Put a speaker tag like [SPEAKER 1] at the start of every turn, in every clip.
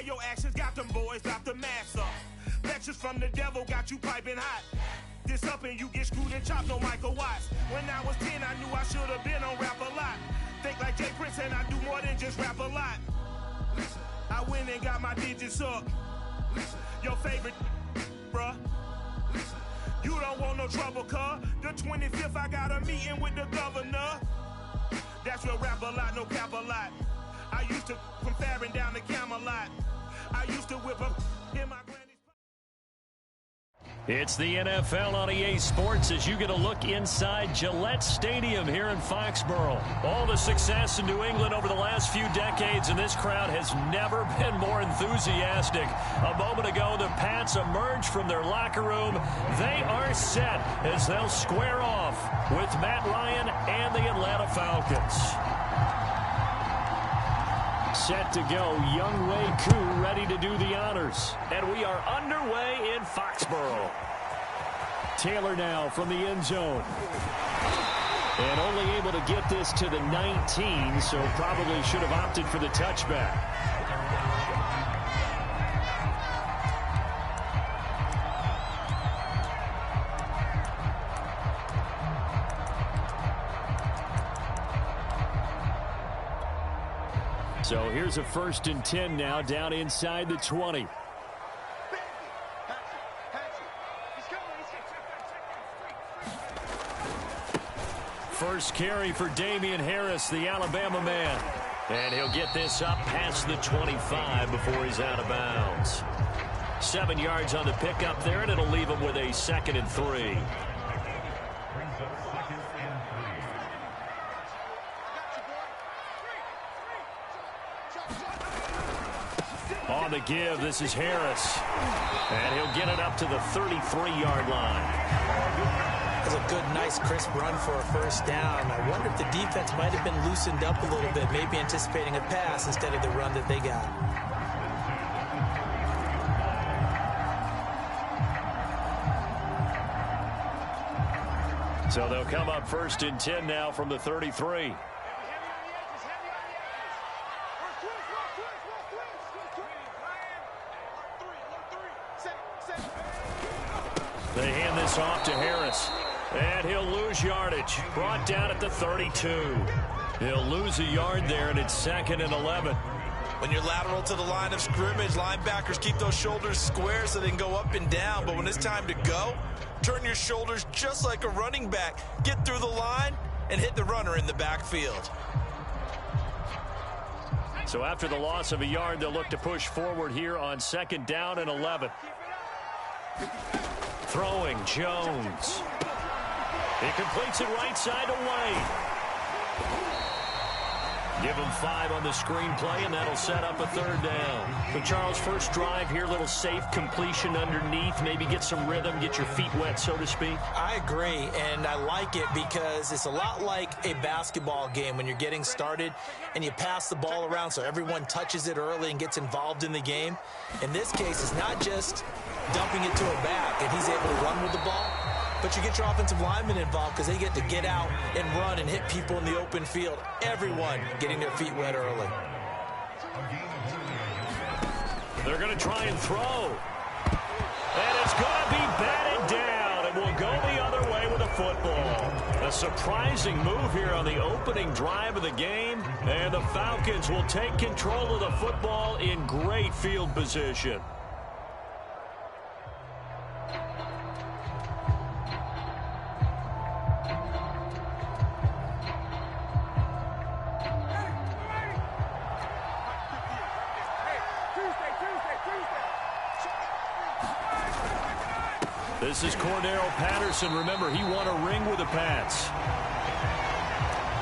[SPEAKER 1] your actions got them boys drop the mask up. Lectures from the devil got you piping hot. This up and you get screwed and chopped on Michael Watts. When I was 10, I knew I should have been on Rap a Lot. Think like Jay Prince and I do more than just rap a lot. I went and got my digits up. Your favorite, bruh. You don't want no trouble, cuz. The 25th, I got a meeting with the governor. That's real rap a lot, no cap a lot. I used to from Farron down to Camelot. I used to whip up in my granny's.
[SPEAKER 2] It's the NFL on EA Sports as you get a look inside Gillette Stadium here in Foxborough. All the success in New England over the last few decades, and this crowd has never been more enthusiastic. A moment ago, the Pats emerged from their locker room. They are set as they'll square off with Matt Ryan and the Atlanta Falcons. Set to go, Younghoe Koo ready to do the honors. And we are underway in Foxborough. Taylor now from the end zone. And only able to get this to the 19, so probably should have opted for the touchback. So here's a 1st and 10 now down inside the 20. First carry for Damian Harris, the Alabama man. And he'll get this up past the 25 before he's out of bounds. 7 yards on the pickup there, and it'll leave him with a 2nd and 3. On the give, this is Harris. And he'll get it up to the 33-yard line.
[SPEAKER 3] That's a good, nice, crisp run for a first down. I wonder if the defense might have been loosened up a little bit, maybe anticipating a pass instead of the run that they got.
[SPEAKER 2] So they'll come up 1st and 10 now from the 33. They hand this off to Harris. And he'll lose yardage. Brought down at the 32. He'll lose a yard there, and it's 2nd and 11.
[SPEAKER 4] When you're lateral to the line of scrimmage, linebackers keep those shoulders square so they can go up and down. But when it's time to go, turn your shoulders just like a running back. Get through the line and hit the runner in the backfield.
[SPEAKER 2] So after the loss of a yard, they'll look to push forward here on 2nd down and 11. Throwing, Jones. He completes it right side away. Give him 5 on the screenplay, and that'll set up a 3rd down. So, Charles, first drive here, little safe completion underneath. Maybe get some rhythm, get your feet wet, so to speak.
[SPEAKER 3] I agree, and I like it because it's a lot like a basketball game when you're getting started and you pass the ball around so everyone touches it early and gets involved in the game. In this case, it's not just dumping it to a back and he's able to run with the ball, but you get your offensive linemen involved because they get to get out and run and hit people in the open field. Everyone getting their feet wet early.
[SPEAKER 2] They're going to try and throw. And it's going to be batted down, and will go the other way with a football. A surprising move here on the opening drive of the game, and the Falcons will take control of the football in great field position. This is Cordero Patterson. Remember, he won a ring with the Pats.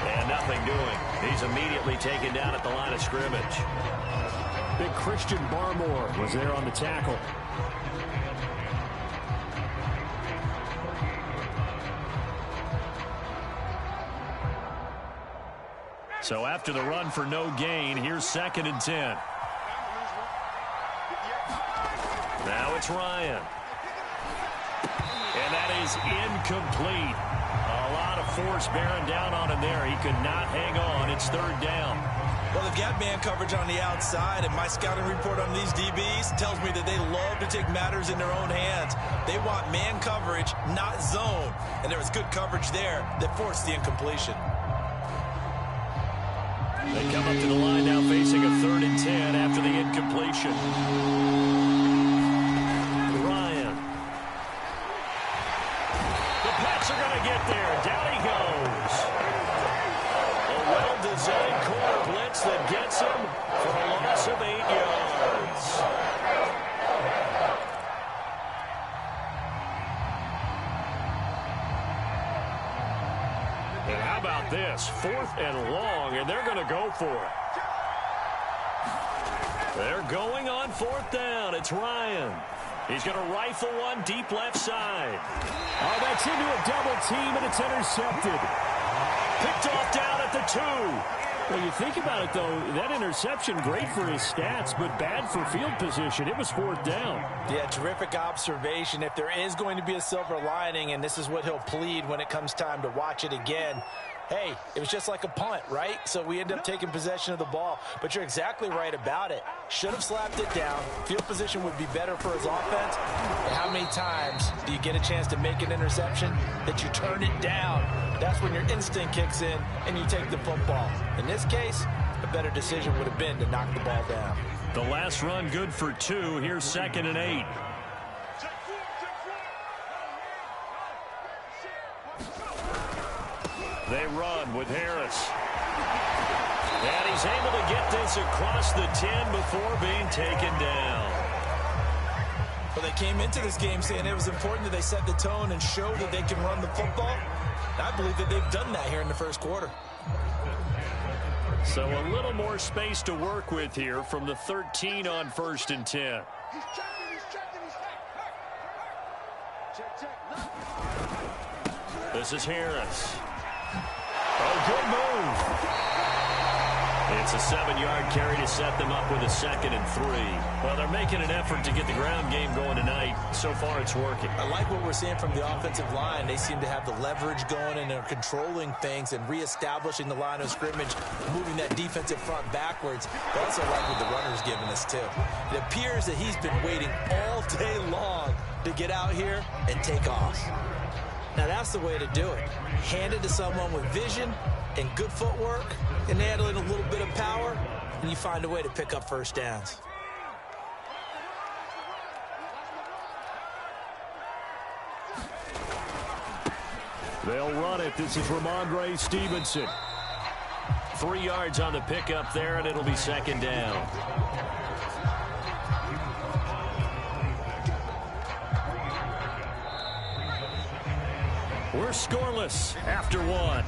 [SPEAKER 2] And nothing doing. He's immediately taken down at the line of scrimmage. Big Christian Barmore was there on the tackle. So after the run for no gain, here's 2nd and 10. Now it's Ryan. And that is incomplete. A lot of force bearing down on him there. He could not hang on. It's 3rd down.
[SPEAKER 4] Well, they've got man coverage on the outside, and my scouting report on these DBs tells me that they love to take matters in their own hands. They want man coverage, not zone. And there was good coverage there that forced the incompletion.
[SPEAKER 2] They come up to the line now facing a 3rd and 10 after the incompletion. Ryan. The Pats are going to get there. Down he goes. A well-designed corner blitz that gets him for a loss of 8 yards. And how about this? 4th and long, and they're going to go for it. They're going on 4th down. It's Ryan. He's going to rifle one deep left side.
[SPEAKER 5] Oh, that's into a double team, and it's intercepted.
[SPEAKER 2] Picked off down at the 2.
[SPEAKER 5] Well, you think about it, though, that interception, great for his stats, but bad for field position. It was 4th down.
[SPEAKER 3] Yeah, terrific observation. If there is going to be a silver lining, and this is what he'll plead when it comes time to watch it again, hey, it was just like a punt, right? So we end up taking possession of the ball. But you're exactly right about it. Should have slapped it down. Field position would be better for his offense. And how many times do you get a chance to make an interception that you turn it down? That's when your instinct kicks in and you take the football. In this case, a better decision would have been to knock the ball down.
[SPEAKER 2] The last run good for 2. Here's 2nd and 8. They run with Harris. And he's able to get this across the 10 before being taken down.
[SPEAKER 3] Well, they came into this game saying it was important that they set the tone and show that they can run the football. I believe that they've done that here in the first quarter.
[SPEAKER 2] So a little more space to work with here from the 13 on 1st and 10. This is Harris. Oh, good move. It's a 7-yard carry to set them up with a 2nd and 3. Well, they're making an effort to get the ground game going tonight. So far, it's working.
[SPEAKER 3] I like what we're seeing from the offensive line. They seem to have the leverage going, and they're controlling things and reestablishing the line of scrimmage, moving that defensive front backwards. I also like what the runner's giving us, too. It appears that he's been waiting all day long to get out here and take off. Now, that's the way to do it. Hand it to someone with vision and good footwork, and add in a little bit of power, and you find a way to pick up 1st downs.
[SPEAKER 5] They'll run it. This is Ramondre Stevenson.
[SPEAKER 2] 3 yards on the pickup there, and it'll be 2nd down. We're scoreless after 1.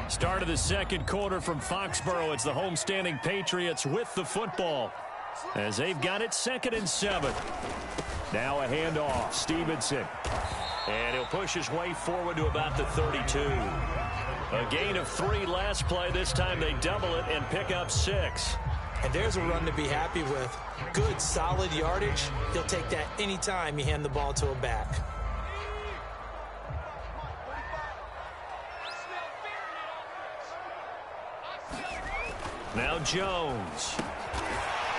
[SPEAKER 2] Start of the 2nd quarter from Foxborough. It's the homestanding Patriots with the football as they've got it 2nd and 7. Now a handoff. Stevenson. And he'll push his way forward to about the 32. A gain of 3 last play. This time they double it and pick up 6.
[SPEAKER 3] And there's a run to be happy with. Good, solid yardage. He'll take that anytime you hand the ball to a back.
[SPEAKER 2] Now Jones.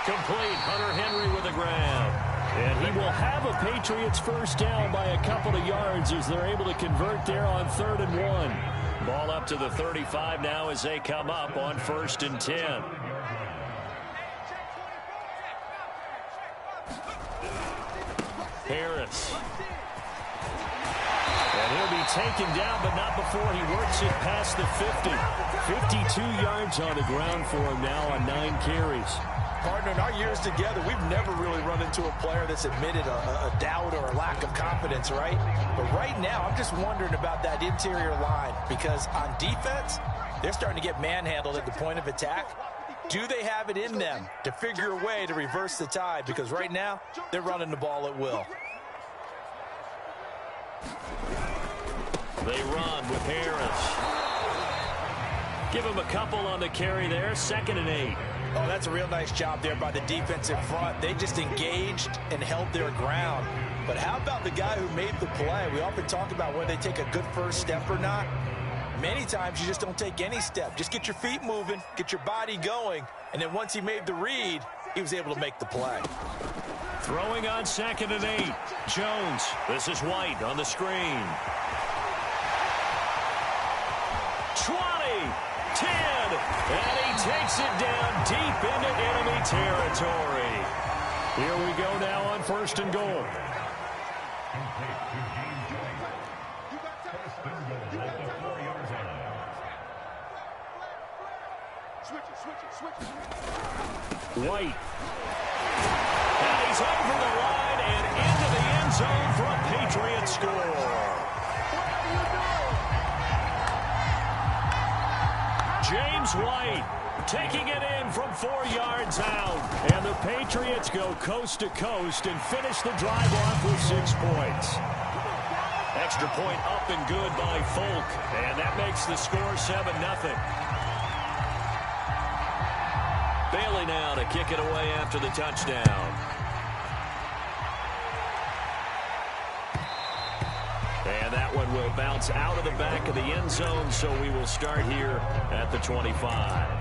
[SPEAKER 2] Complete. Hunter Henry with the grab.
[SPEAKER 5] And he will have a Patriots 1st down by a couple of yards as they're able to convert there on 3rd and 1.
[SPEAKER 2] Ball up to the 35 now as they come up on 1st and 10. Harris. And he'll be taken down, but not before he works it past the 50.
[SPEAKER 5] 52 yards on the ground for him now on 9 carries.
[SPEAKER 3] Partner, in our years together, we've never really run into a player that's admitted a doubt or a lack of confidence, right? But right now, I'm just wondering about that interior line because on defense, they're starting to get manhandled at the point of attack. Do they have it in them to figure a way to reverse the tide? Because right now, they're running the ball at will.
[SPEAKER 2] They run with Harris. Give him a couple on the carry there. 2nd and 8.
[SPEAKER 3] Oh, that's a real nice job there by the defensive front. They just engaged and held their ground. But how about the guy who made the play? We often talk about whether they take a good first step or not. many times you just don't take any step. Just get your feet moving, get your body going, and then once he made the read, he was able to make the play.
[SPEAKER 2] Throwing on 2nd and 8. Jones. This is White on the screen. 20, 10, and he takes it down deep into enemy territory. Here we go now on 1st and goal. White. And he's over the line and into the end zone for a Patriot score. James White taking it in from 4 yards out. And the Patriots go coast to coast and finish the drive off with 6 points. Extra point up and good by Folk. And that makes the score 7-0. Bailey now to kick it away after the touchdown. And that one will bounce out of the back of the end zone, so we will start here at the 25.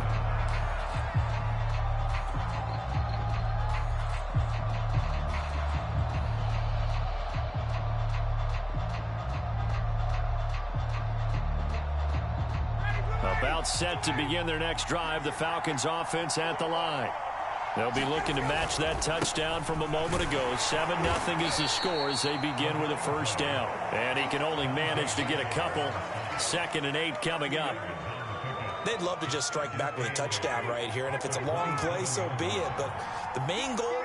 [SPEAKER 2] About set to begin their next drive, the Falcons offense at the line. They'll be looking to match that touchdown from a moment ago. 7-0 is the score as they begin with a 1st down. And he can only manage to get a couple. 2nd and 8 coming up.
[SPEAKER 3] They'd love to just strike back with a touchdown right here, and if it's a long play, so be it. But the main goal,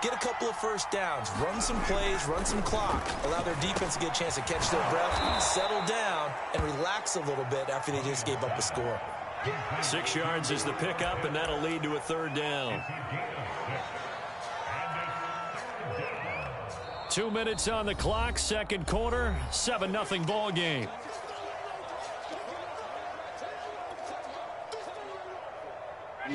[SPEAKER 3] get a couple of 1st downs, run some plays, run some clock, allow their defense to get a chance to catch their breath, settle down, and relax a little bit after they just gave up a score.
[SPEAKER 2] 6 yards is the pickup, and that'll lead to a 3rd down. 2 minutes on the clock, 2nd quarter, 7-0 ball game. A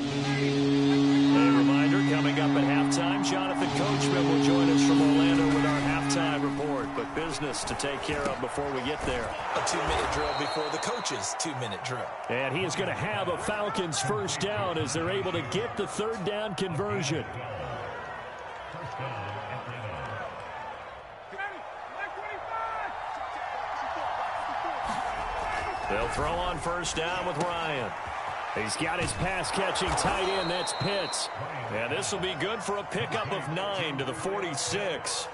[SPEAKER 2] reminder, coming up at halftime, Jonathan Coachman will join us from Orlando with our halftime report. But business to take care of before we get there.
[SPEAKER 3] A 2-minute drill before the coach's 2-minute drill.
[SPEAKER 2] And he is going to have a Falcons 1st down as they're able to get the 3rd down conversion. They'll throw on 1st down with Ryan. He's got his pass-catching tight end. That's Pitts. And this will be good for a pickup of 9 to the 46.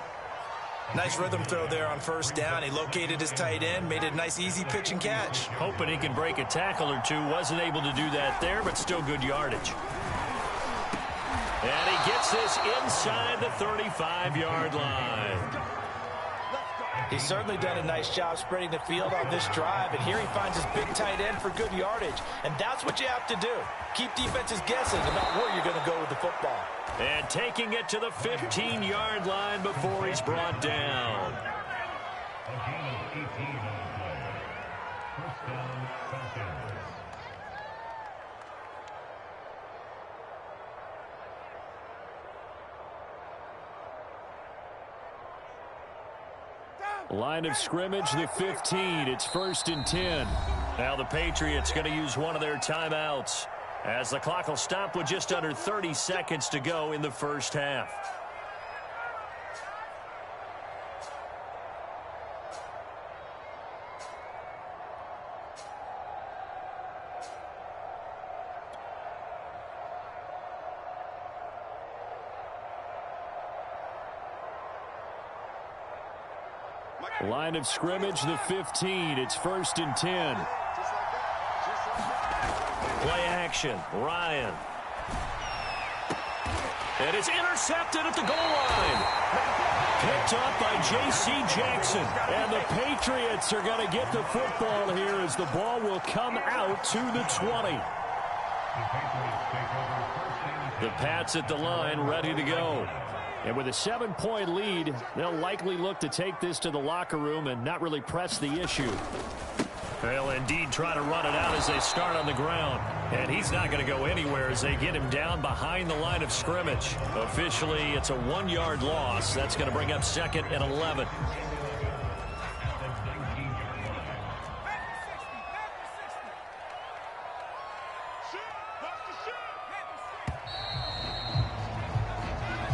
[SPEAKER 3] Nice rhythm throw there on 1st down. He located his tight end, made it a nice, easy pitch and catch.
[SPEAKER 2] Hoping he can break a tackle or two. Wasn't able to do that there, but still good yardage. And he gets this inside the 35-yard line.
[SPEAKER 3] He's certainly done a nice job spreading the field on this drive, and here he finds his big tight end for good yardage. And that's what you have to do. Keep defenses guessing about where you're going to go with the football.
[SPEAKER 2] And taking it to the 15-yard line before he's brought down. Line of scrimmage, the 15. It's 1st and 10. Now the Patriots going to use one of their timeouts as the clock will stop with just under 30 seconds to go in the 1st half. Line of scrimmage, the 15. It's 1st and 10. Play action. Ryan. And it's intercepted at the goal line. Picked up by J.C. Jackson. And the Patriots are going to get the football here as the ball will come out to the 20. The Pats at the line, ready to go. And with a 7-point lead, they'll likely look to take this to the locker room and not really press the issue. They'll indeed try to run it out as they start on the ground. And he's not going to go anywhere as they get him down behind the line of scrimmage. Officially, it's a 1-yard loss. That's going to bring up 2nd and 11.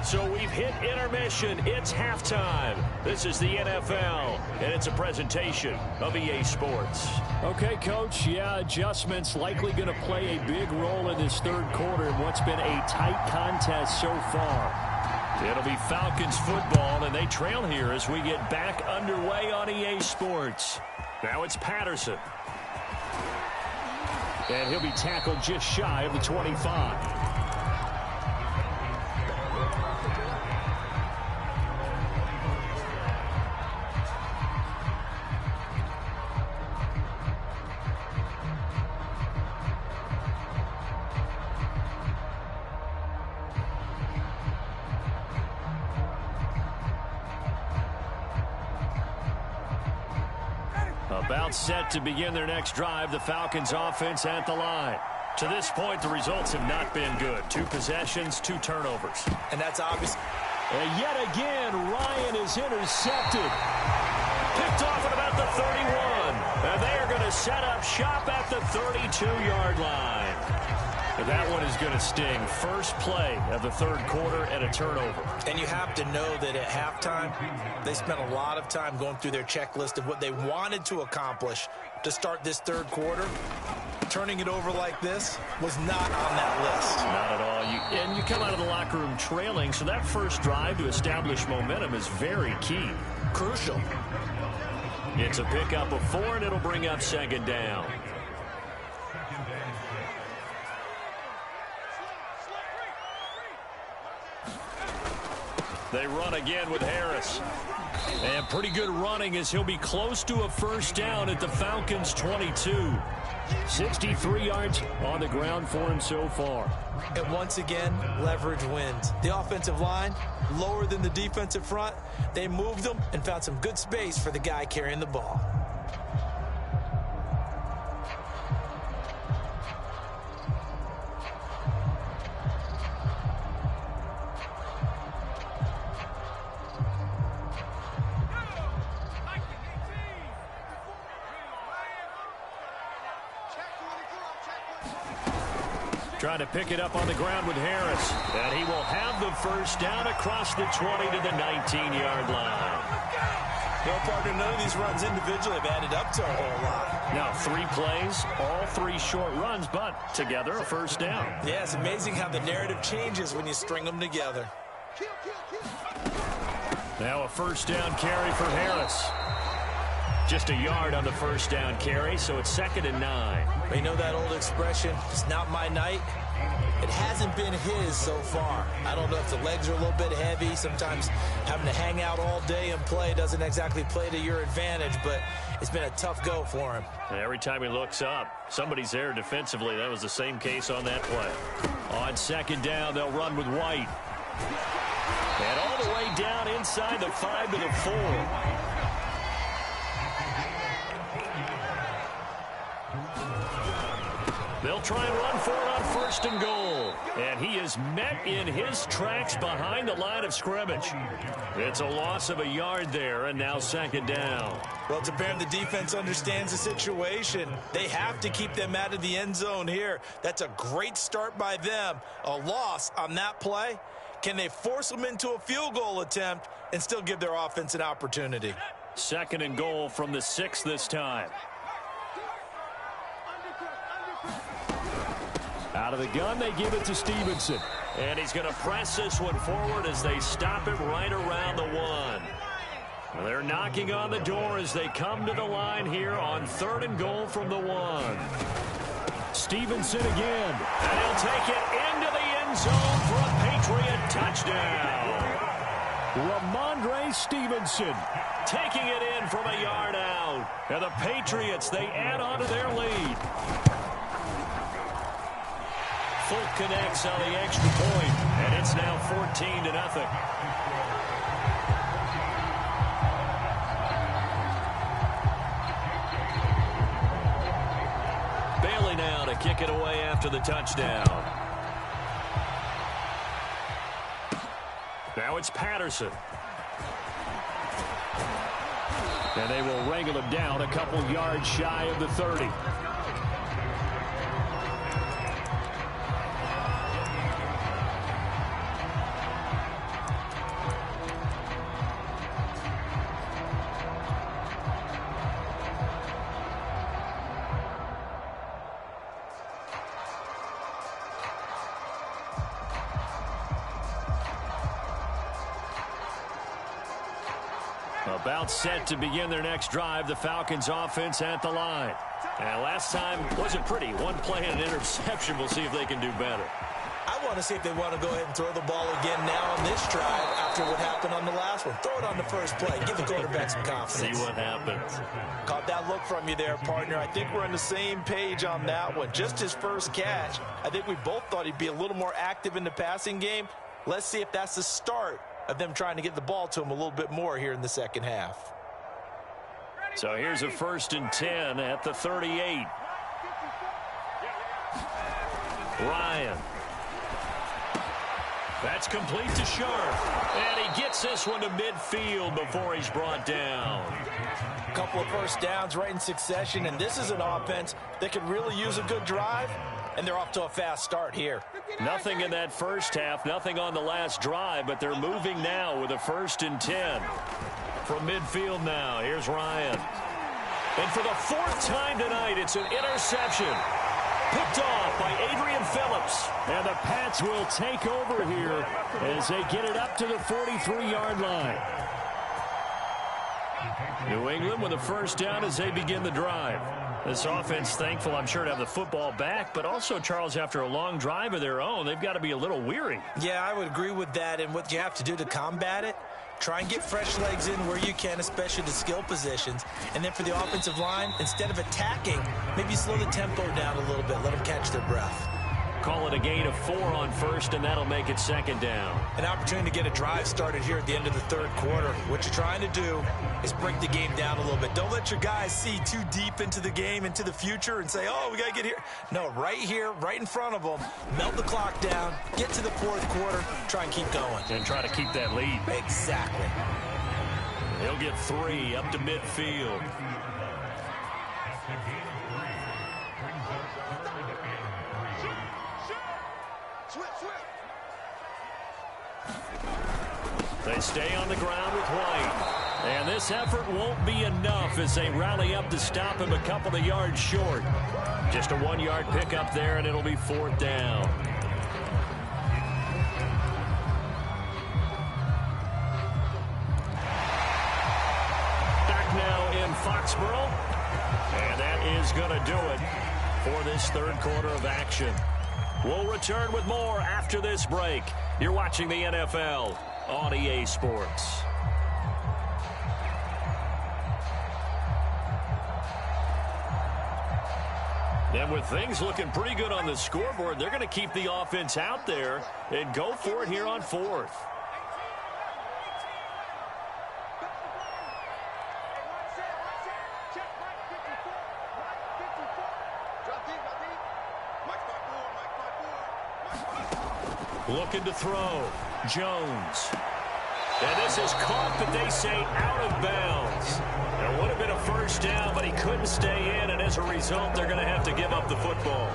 [SPEAKER 2] So we've hit intermission. It's halftime. This is the NFL, and it's a presentation of EA Sports.
[SPEAKER 5] Okay, Coach, yeah, adjustments likely going to play a big role in this third quarter in what's been a tight contest so far.
[SPEAKER 2] It'll be Falcons football, and they trail here as we get back underway on EA Sports. Now it's Patterson.
[SPEAKER 5] And he'll be tackled just shy of the 25.
[SPEAKER 2] About set to begin their next drive, the Falcons offense at the line. To this point, the results have not been good. 2 possessions, 2 turnovers.
[SPEAKER 3] And that's obvious.
[SPEAKER 5] And yet again, Ryan is intercepted.
[SPEAKER 2] Picked off at about the 31. And they are going to set up shop at the 32-yard line. And that one is going to sting. First play of the third quarter and a turnover.
[SPEAKER 3] And you have to know that at halftime, they spent a lot of time going through their checklist of what they wanted to accomplish to start this third quarter. Turning it over like this was not on that list.
[SPEAKER 2] Not at all. And you come out of the locker room trailing, so that first drive to establish momentum is very key.
[SPEAKER 3] Crucial.
[SPEAKER 2] It's a pickup of 4, and it'll bring up second down. They run again with Harris. And pretty good running as he'll be close to a first down at the Falcons' 22.
[SPEAKER 5] 63 yards on the ground for him so far.
[SPEAKER 3] And once again, leverage wins. The offensive line, lower than the defensive front. They moved them and found some good space for the guy carrying the ball.
[SPEAKER 2] Trying to pick it up on the ground with Harris. And he will have the first down across the 20 to the 19-yard line.
[SPEAKER 3] No, partner, none of these runs individually have added up to a whole lot.
[SPEAKER 2] Now 3 plays, all 3 short runs, but together a first down.
[SPEAKER 3] Yeah, it's amazing how the narrative changes when you string them together.
[SPEAKER 2] Now a first down carry for Harris. Just a yard on the first down carry, so it's 2nd and 9.
[SPEAKER 3] You know that old expression, it's not my night? It hasn't been his so far. I don't know if the legs are a little bit heavy. Sometimes having to hang out all day and play doesn't exactly play to your advantage, but it's been a tough go for him.
[SPEAKER 2] And every time he looks up, somebody's there defensively. That was the same case on that play. On 2nd down, they'll run with White. And all the way down inside the 5 to the 4. They'll try and run for it on 1st and goal. And he is met in his tracks behind the line of scrimmage. It's a loss of a yard there, and now 2nd down.
[SPEAKER 3] Well, it's apparent the defense understands the situation. They have to keep them out of the end zone here. That's a great start by them. A loss on that play. Can they force them into a field goal attempt and still give their offense an opportunity?
[SPEAKER 2] 2nd and goal from the 6 this time.
[SPEAKER 5] Out of the gun, they give it to Stevenson.
[SPEAKER 2] And he's going to press this one forward as they stop it right around the 1. They're knocking on the door as they come to the line here on 3rd and goal from the 1.
[SPEAKER 5] Stevenson again.
[SPEAKER 2] And he'll take it into the end zone for a Patriot touchdown.
[SPEAKER 5] Ramondre Stevenson
[SPEAKER 2] taking it in from a yard out. And the Patriots, they add on to their lead. Folk connects on the extra point, and it's now 14-0. Bailey now to kick it away after the touchdown. Now it's Patterson.
[SPEAKER 5] And they will wrangle him down a couple yards shy of the 30.
[SPEAKER 2] About set to begin their next drive, the Falcons offense at the line. And last time wasn't pretty. One play and an interception. We'll see if they can do better.
[SPEAKER 3] I want to see if they want to go ahead and throw the ball again now on this drive after what happened on the last one. Throw it on the first play. Give the quarterback some confidence.
[SPEAKER 2] See what happens.
[SPEAKER 3] Caught that look from you there, partner. I think we're on the same page on that one. Just his first catch. I think we both thought he'd be a little more active in the passing game. Let's see if that's the start of them trying to get the ball to him a little bit more here in the second half.
[SPEAKER 2] So here's a 1st and 10 at the 38. Ryan. That's complete to Sharp. And he gets this one to midfield before he's brought down.
[SPEAKER 3] A couple of first downs right in succession, and this is an offense that could really use a good drive, and they're off to a fast start here.
[SPEAKER 2] Nothing in that first half, nothing on the last drive, but they're moving now with a 1st and 10. From midfield now, here's Ryan. And for the 4th time tonight, it's an interception. Picked off by Adrian Phillips.
[SPEAKER 5] And the Pats will take over here as they get it up to the 43-yard line.
[SPEAKER 2] New England with a 1st down as they begin the drive. This offense, thankful, I'm sure, to have the football back, but also, Charles, after a long drive of their own, they've got to be a little weary.
[SPEAKER 3] Yeah, I would agree with that, and what you have to do to combat it, try and get fresh legs in where you can, especially the skill positions. And then for the offensive line, instead of attacking, maybe slow the tempo down a little bit, let them catch their breath.
[SPEAKER 2] Call it a gain of 4 on 1st, and that'll make it 2nd down.
[SPEAKER 3] An opportunity to get a drive started here at the end of the 3rd quarter. What you're trying to do is break the game down a little bit. Don't let your guys see too deep into the game, into the future, and say, oh, we got to get here. No, right here, right in front of them, melt the clock down, get to the 4th quarter, try and keep going.
[SPEAKER 2] And try to keep that lead.
[SPEAKER 3] Exactly.
[SPEAKER 2] He'll get 3 up to midfield. They stay on the ground with White. And this effort won't be enough as they rally up to stop him a couple of yards short. Just a 1-yard pickup there, and it'll be 4th down. Back now in Foxborough. And that is going to do it for this 3rd quarter of action. We'll return with more after this break. You're watching the NFL on EA Sports. And with things looking pretty good on the scoreboard, they're going to keep the offense out there and go for it here on 4th. Looking to throw. Jones. And this is caught, but they say out of bounds. It would have been a 1st down, but he couldn't stay in, and as a result, they're going to have to give up the football.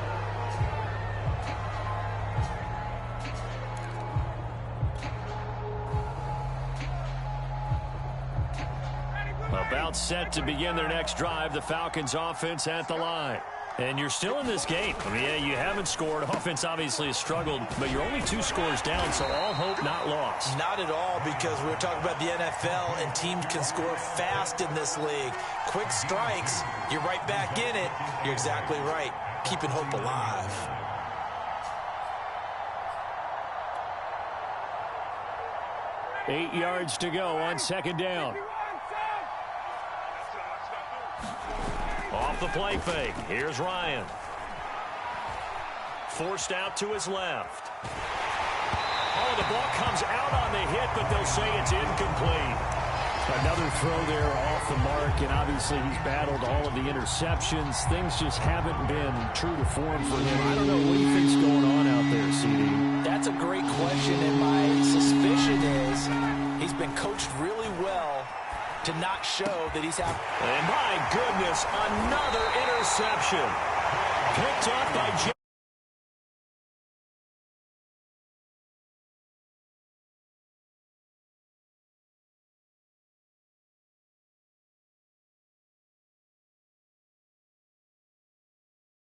[SPEAKER 2] About set to begin their next drive, the Falcons offense at the line. And you're still in this game. I mean, yeah, you haven't scored. Offense obviously has struggled, but you're only 2 scores down, so all hope not lost.
[SPEAKER 3] Not at all, because we're talking about the NFL, and teams can score fast in this league. Quick strikes, you're right back in it. You're exactly right. Keeping hope alive.
[SPEAKER 5] Eight yards to go on 2nd down.
[SPEAKER 2] Off the play fake. Here's Ryan. Forced out to his left. Oh, the ball comes out on the hit, but they'll say it's incomplete.
[SPEAKER 5] Another throw there off the mark, and obviously he's battled all of the interceptions. Things just haven't been true to form for him. I don't know what you think's going on out there, CD.
[SPEAKER 3] That's a great question, and my suspicion is he's been coached really well to not show that he's out.
[SPEAKER 2] And my goodness, another interception. Picked off by